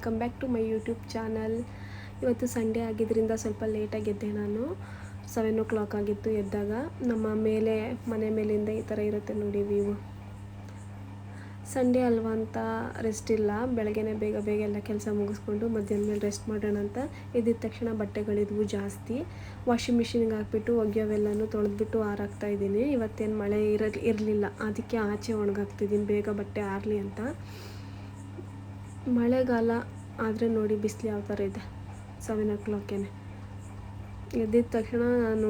Welcome back to my YouTube channel. ಇವತ್ತು Sunday ಆಗಿದ್ದರಿಂದ ಸ್ವಲ್ಪ ಲೇಟಾಗಿ ಎದ್ದೆ. ನಾನು 7 o'clock ಆಗಿತ್ತು ಎದ್ದಾಗ. ನಮ್ಮ ಮನೆ ಮೇಲಿಂದ ಈ ಥರ ಇರುತ್ತೆ ನೋಡಿ ವ್ಯೂ. ಸಂಡೇ ಅಲ್ವಾ ಅಂತ ರೆಸ್ಟ್ ಇಲ್ಲ. ಬೆಳಗ್ಗೆನೇ ಬೇಗ ಎಲ್ಲ ಕೆಲಸ ಮುಗಿಸ್ಕೊಂಡು ಮಧ್ಯಾಹ್ನ ಮೇಲೆ ರೆಸ್ಟ್ ಮಾಡೋಣ ಅಂತ ಎದ್ದಿದ ತಕ್ಷಣ ಬಟ್ಟೆಗಳಿದ್ವು ಜಾಸ್ತಿ. ವಾಷಿಂಗ್ ಮಿಷಿನ್ಗೆ ಹಾಕ್ಬಿಟ್ಟು ಒಗೆಯೋವೆಲ್ಲನೂ ತೊಳೆದ್ಬಿಟ್ಟು ಆರಾಕ್ತಾಯಿದ್ದೀನಿ. ಇವತ್ತೇನು ಮಳೆ ಇರಲಿಲ್ಲ, ಅದಕ್ಕೆ ಆಚೆ ಒಣಗಾಕ್ತಿದ್ದೀನಿ ಬೇಗ ಬಟ್ಟೆ ಆರಲಿ ಅಂತ. ಮಳೆಗಾಲ ಆದರೆ ನೋಡಿ ಬಿಸಿಲು ಯಾವ ಥರ ಇದೆ. 7 o'clock ಎದ್ದಿದ ತಕ್ಷಣ ನಾನು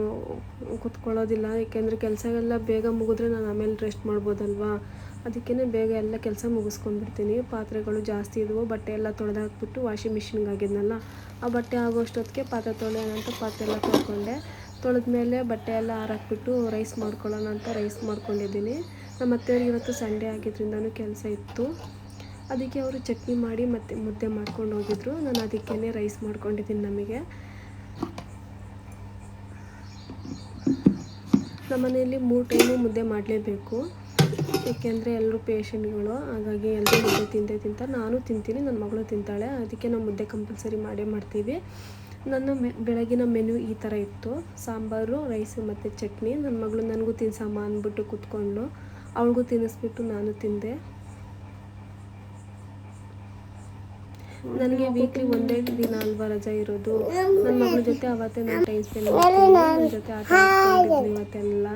ಕೂತ್ಕೊಳ್ಳೋದಿಲ್ಲ, ಏಕೆಂದರೆ ಕೆಲಸ ಎಲ್ಲ ಬೇಗ ಮುಗಿದ್ರೆ ನಾನು ಆಮೇಲೆ ರೆಸ್ಟ್ ಮಾಡ್ಬೋದಲ್ವಾ. ಅದಕ್ಕೇ ಬೇಗ ಎಲ್ಲ ಕೆಲಸ ಮುಗಿಸ್ಕೊಂಡ್ಬಿಡ್ತೀನಿ. ಪಾತ್ರೆಗಳು ಜಾಸ್ತಿ ಇದ್ವು, ಬಟ್ಟೆ ಎಲ್ಲ ತೊಳೆದಾಕ್ಬಿಟ್ಟು ವಾಷಿಂಗ್ ಮಿಷಿನ್ಗೆ ಆಗಿದ್ನಲ್ಲ, ಆ ಬಟ್ಟೆ ಆಗೋಷ್ಟೊತ್ತಿಗೆ ಪಾತ್ರೆ ತೊಳೆಯೋಣ ಅಂತ ಪಾತ್ರೆ ಎಲ್ಲ ತೊಳ್ಕೊಂಡೆ. ತೊಳೆದ್ಮೇಲೆ ಬಟ್ಟೆ ಎಲ್ಲ ಆರಾಕ್ಬಿಟ್ಟು ರೈಸ್ ಮಾಡ್ಕೊಳ್ಳೋಣ ಅಂತ ರೈಸ್ ಮಾಡ್ಕೊಂಡಿದ್ದೀನಿ. ನಮ್ಮ ಅತ್ತೆಯವ್ರಿಗೆ ಇವತ್ತು ಸಂಡೇ ಆಗಿದ್ದರಿಂದನೂ ಕೆಲಸ ಇತ್ತು. ಅದಕ್ಕೆ ಅವರು ಚಟ್ನಿ ಮಾಡಿ ಮತ್ತು ಮುದ್ದೆ ಮಾಡ್ಕೊಂಡು ಹೋಗಿದ್ರು. ನಾನು ಅದಕ್ಕೇ ರೈಸ್ ಮಾಡ್ಕೊಂಡಿದ್ದೀನಿ. ನಮಗೆ ನಮ್ಮ ಮನೆಯಲ್ಲಿ 3 ಟೈಮು ಮುದ್ದೆ ಮಾಡಲೇಬೇಕು, ಏಕೆಂದರೆ ಎಲ್ಲರೂ ಪೇಷಂಟ್ಗಳು. ಹಾಗಾಗಿ ಎಲ್ಲರೂ ಮುದ್ದೆ ತಿಂತಾರೆ. ನಾನು ತಿಂತೀನಿ, ನನ್ನ ಮಗಳು ತಿಂತಾಳೆ. ಅದಕ್ಕೆ ನಾವು ಮುದ್ದೆ ಕಂಪಲ್ಸರಿ ಮಾಡೇ ಮಾಡ್ತೀವಿ. ನನ್ನ ಬೆಳಗಿನ ಮೆನು ಈ ಥರ ಇತ್ತು: ಸಾಂಬಾರು, ರೈಸು ಮತ್ತು ಚಟ್ನಿ. ನನ್ನ ಮಗಳು ನನಗೂ ತಿನ್ಸಮ್ಮ ಅಂದ್ಬಿಟ್ಟು ಕೂತ್ಕೊಂಡು ಅವಳಿಗೂ ತಿನ್ನಿಸ್ಬಿಟ್ಟು ನಾನು ತಿಂದೆ. ನನಗೆ ವೀಕ್ಲಿ ಒಂದೇ ದಿನ ಅಲ್ವಾ ರಜಾ ಇರೋದು. ನನ್ನ ಮಗಳ ಜೊತೆ ಅವತ್ತೇ ನಾನು ಟೈಮ್ ಸ್ಪೆಂಡ್ ಮಾಡ್ತೀನಿ. ನನ್ನ ಜೊತೆ ಆಟ ಆಡ್ಕೊಂಡಿದ್ವಿ ಇವತ್ತೆಲ್ಲ.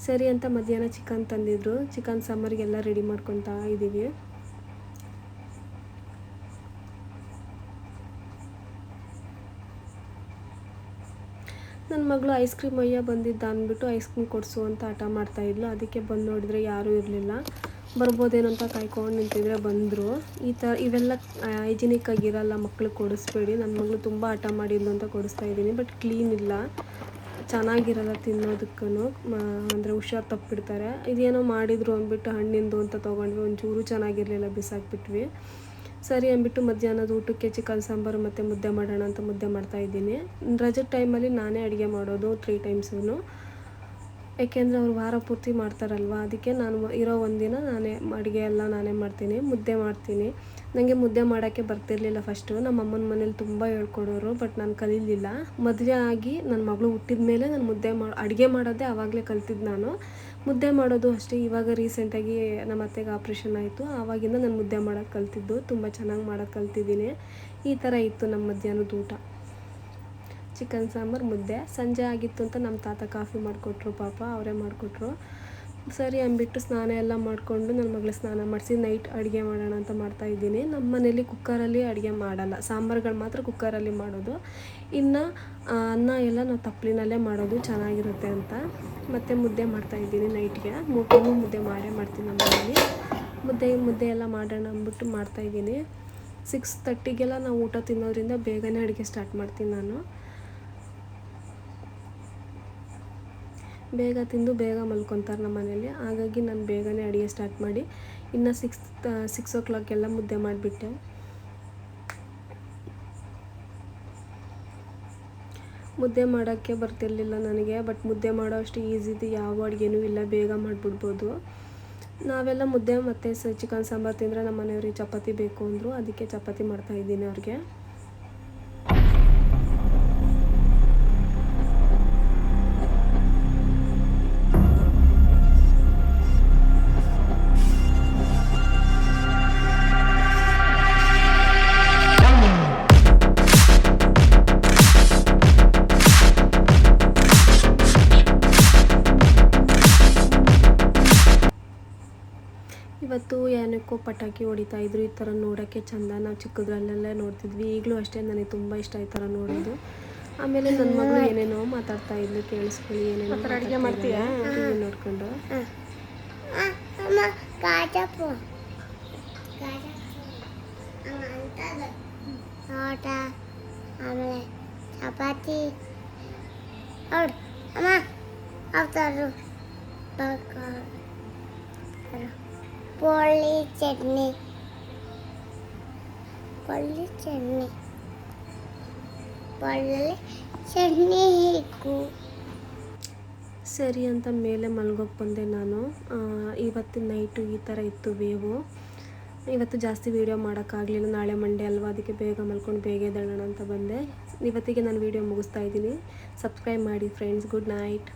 ಸರಿ ಅಂತ ಮಧ್ಯಾಹ್ನ ಚಿಕನ್ ತಂದಿದ್ರು. ಚಿಕನ್ ಸಾಂಬಾರಿಗೆಲ್ಲ ರೆಡಿ ಮಾಡ್ಕೊತಾ ಇದ್ದೀವಿ. ನನ್ನ ಮಗಳು ಐಸ್ ಕ್ರೀಮ್ ಒಯ್ಯ ಬಂದಿದ್ದ ಅಂದ್ಬಿಟ್ಟು ಐಸ್ ಕ್ರೀಮ್ ಕೊಡಿಸು ಅಂತ ಹಠ ಮಾಡ್ತಾಯಿದ್ಲು. ಅದಕ್ಕೆ ಬಂದು ನೋಡಿದ್ರೆ ಯಾರೂ ಇರಲಿಲ್ಲ. ಬರ್ಬೋದೇನೋ ಅಂತ ಕಾಯ್ಕೊಂಡು ನಿಂತಿದ್ರೆ ಬಂದರು. ಇವೆಲ್ಲ ಹೈಜಿನಿಕ್ ಆಗಿರಲ್ಲ, ಮಕ್ಳಿಗೆ ಕೊಡಿಸ್ಬೇಡಿ. ನನ್ನ ಮಗಳು ತುಂಬ ಹಠ ಮಾಡಿದ್ಲು ಅಂತ ಕೊಡಿಸ್ತಾಯಿದ್ದೀನಿ. ಬಟ್ ಕ್ಲೀನ್ ಇಲ್ಲ, ಚೆನ್ನಾಗಿರಲ್ಲ ತಿನ್ನೋದಕ್ಕೂ. ಅಂದರೆ ಹುಷಾರು ತಪ್ಪಿಬಿಡ್ತಾರೆ. ಇದೇನೋ ಮಾಡಿದರು ಅಂದ್ಬಿಟ್ಟು ಹಣ್ಣಿಂದು ಅಂತ ತೊಗೊಂಡ್ವಿ. ಒಂಚೂರು ಚೆನ್ನಾಗಿರಲಿಲ್ಲ, ಬಿಸಾಕ್ಬಿಟ್ವಿ. ಸರಿ ಅಂದ್ಬಿಟ್ಟು ಮಧ್ಯಾಹ್ನದ ಊಟಕ್ಕೆ ಚಿಕನ್ ಸಾಂಬಾರು ಮತ್ತು ಮುದ್ದೆ ಮಾಡೋಣ ಅಂತ ಮುದ್ದೆ ಮಾಡ್ತಾಯಿದ್ದೀನಿ. ರಜದ ಟೈಮಲ್ಲಿ ನಾನೇ ಅಡುಗೆ ಮಾಡೋದು 3 ಟೈಮ್ಸೂ, ಏಕೆಂದರೆ ಅವ್ರು ವಾರ ಪೂರ್ತಿ ಮಾಡ್ತಾರಲ್ವ. ಅದಕ್ಕೆ ನಾನು ಇರೋ ಒಂದಿನ ನಾನೇ ಅಡುಗೆ ಎಲ್ಲ ನಾನೇ ಮಾಡ್ತೀನಿ, ಮುದ್ದೆ ಮಾಡ್ತೀನಿ. ನನಗೆ ಮುದ್ದೆ ಮಾಡೋಕ್ಕೆ ಬರ್ತಿರ್ಲಿಲ್ಲ ಫಸ್ಟು. ನಮ್ಮ ಅಮ್ಮನ ಮನೇಲಿ ತುಂಬ ಹೇಳ್ಕೊಡೋರು, ಬಟ್ ನಾನು ಕಲೀಲಿಲ್ಲ. ಮದುವೆ ಆಗಿ ನನ್ನ ಮಗಳು ಹುಟ್ಟಿದ ಮೇಲೆ ನಾನು ಅಡುಗೆ ಮಾಡೋದೇ ಆವಾಗಲೇ ಕಲ್ತಿದ್ದು. ನಾನು ಮುದ್ದೆ ಮಾಡೋದು ಅಷ್ಟೇ. ಇವಾಗ ರೀಸೆಂಟಾಗಿ ನಮ್ಮ ಅತ್ತೆಗೆ ಆಪ್ರೇಷನ್ ಆಯಿತು, ಆವಾಗಿಂದ ನಾನು ಮುದ್ದೆ ಮಾಡೋಕ್ಕೆ ಕಲ್ತಿದ್ದು. ತುಂಬ ಚೆನ್ನಾಗಿ ಮಾಡೋಕ್ಕೆ ಕಲ್ತಿದ್ದೀನಿ. ಈ ಥರ ಇತ್ತು ನಮ್ಮ ಮಧ್ಯಾಹ್ನದ ಊಟ: ಚಿಕನ್ ಸಾಂಬಾರು, ಮುದ್ದೆ. ಸಂಜೆ ಆಗಿತ್ತು ಅಂತ ನಮ್ಮ ತಾತ ಕಾಫಿ ಮಾಡಿಕೊಟ್ರು, ಪಾಪ ಅವರೇ ಮಾಡಿಕೊಟ್ರು. ಸರಿ ಅಂದ್ಬಿಟ್ಟು ಸ್ನಾನ ಎಲ್ಲ ಮಾಡಿಕೊಂಡು ನನ್ನ ಮಗಳು ಸ್ನಾನ ಮಾಡಿಸಿ ನೈಟ್ ಅಡುಗೆ ಮಾಡೋಣ ಅಂತ ಮಾಡ್ತಾಯಿದ್ದೀನಿ. ನಮ್ಮ ಮನೇಲಿ ಕುಕ್ಕರಲ್ಲಿ ಅಡುಗೆ ಮಾಡಲ್ಲ, ಸಾಂಬಾರುಗಳು ಮಾತ್ರ ಕುಕ್ಕರಲ್ಲಿ ಮಾಡೋದು. ಇನ್ನು ಅನ್ನ ಎಲ್ಲ ನಾವು ತಪ್ಪಲಿನಲ್ಲೇ ಮಾಡೋದು, ಚೆನ್ನಾಗಿರುತ್ತೆ ಅಂತ. ಮತ್ತು ಮುದ್ದೆ ಮಾಡ್ತಾಯಿದ್ದೀನಿ ನೈಟ್ಗೆ. 3 ಟೈಮು ಮುದ್ದೆ ಮಾಡೇ ಮಾಡ್ತೀನಿ ನಮ್ಮ ಮನೇಲಿ. ಮುದ್ದೆ ಎಲ್ಲ ಮಾಡೋಣ ಅಂದ್ಬಿಟ್ಟು ಮಾಡ್ತಾಯಿದ್ದೀನಿ. 6:30ಗೆಲ್ಲ ನಾವು ಊಟ ತಿನ್ನೋದ್ರಿಂದ ಬೇಗನೆ ಅಡುಗೆ ಸ್ಟಾರ್ಟ್ ಮಾಡ್ತೀನಿ ನಾನು. ಬೇಗ ತಿಂದು ಬೇಗ ಮಲ್ಕೊತಾರೆ ನಮ್ಮ ಮನೇಲಿ. ಹಾಗಾಗಿ ನಾನು ಬೇಗನೆ ಅಡುಗೆ ಸ್ಟಾರ್ಟ್ ಮಾಡಿ ಇನ್ನು 6 o'clock ಎಲ್ಲ ಮುದ್ದೆ ಮಾಡಿಬಿಟ್ಟೆ. ಮುದ್ದೆ ಮಾಡೋಕ್ಕೆ ಬರ್ತಿರ್ಲಿಲ್ಲ ನನಗೆ, ಬಟ್ ಮುದ್ದೆ ಮಾಡೋ ಅಷ್ಟು ಈಸಿದು ಯಾವ ಅಡುಗೆನೂ ಇಲ್ಲ, ಬೇಗ ಮಾಡಿಬಿಡ್ಬೋದು. ನಾವೆಲ್ಲ ಮುದ್ದೆ ಮತ್ತು ಚಿಕನ್ ಸಾಂಬಾರು ತಿಂದರೆ ನಮ್ಮ ಮನೆಯವ್ರಿಗೆ ಚಪಾತಿ ಬೇಕು ಅಂದರು. ಅದಕ್ಕೆ ಚಪಾತಿ ಮಾಡ್ತಾಯಿದ್ದೀನಿ ಅವ್ರಿಗೆ. ಇವತ್ತು ಏನಕ್ಕೋ ಪಟಾಕಿ ಹೊಡಿತಾಯಿದ್ರು. ಈ ಥರ ನೋಡೋಕ್ಕೆ ಚೆಂದ. ನಾವು ಚಿಕ್ಕದ್ರಲ್ಲೆಲ್ಲ ನೋಡ್ತಿದ್ವಿ. ಈಗಲೂ ಅಷ್ಟೇ, ನನಗೆ ತುಂಬ ಇಷ್ಟ ಈ ಥರ ನೋಡೋದು. ಆಮೇಲೆ ನನ್ನ ಮಗಳು ಏನೇನೋ ಮಾತಾಡ್ತಾಯಿದ್ಲು, ಕೇಳಿಸ್ಕೊಳ್ಳಿ. ಏನೇನೋ ಅಡುಗೆ ಮಾಡ್ತೀಯಾ ಟಿವಿ ನೋಡ್ಕೊಂಡು. ಆಮೇಲೆ ಚಪಾತಿ ಪೊಳ್ಳಿ ಚಟ್ನಿ ಹಿಕ್ಕು. ಸರಿ ಅಂತ ಮೇಲೆ ಮಲ್ಗೋಕ್ಕೆ ಬಂದೆ ನಾನು. ಇವತ್ತಿನ ನೈಟು ಈ ಥರ ಇತ್ತು ವೇವು. ಇವತ್ತು ಜಾಸ್ತಿ ವೀಡಿಯೋ ಮಾಡೋಕ್ಕಾಗಲಿಲ್ಲ, ನಾಳೆ ಮಂಡೇ ಅಲ್ವಾ, ಅದಕ್ಕೆ ಬೇಗ ಮಲ್ಕೊಂಡು ಬೇಗ ಎದ್ದೇಳೋಣ ಅಂತ ಬಂದೆ. ಇವತ್ತಿಗೆ ನಾನು ವೀಡಿಯೋ ಮುಗಿಸ್ತಾ ಇದ್ದೀನಿ. ಸಬ್ಸ್ಕ್ರೈಬ್ ಮಾಡಿ ಫ್ರೆಂಡ್ಸ್. Good night.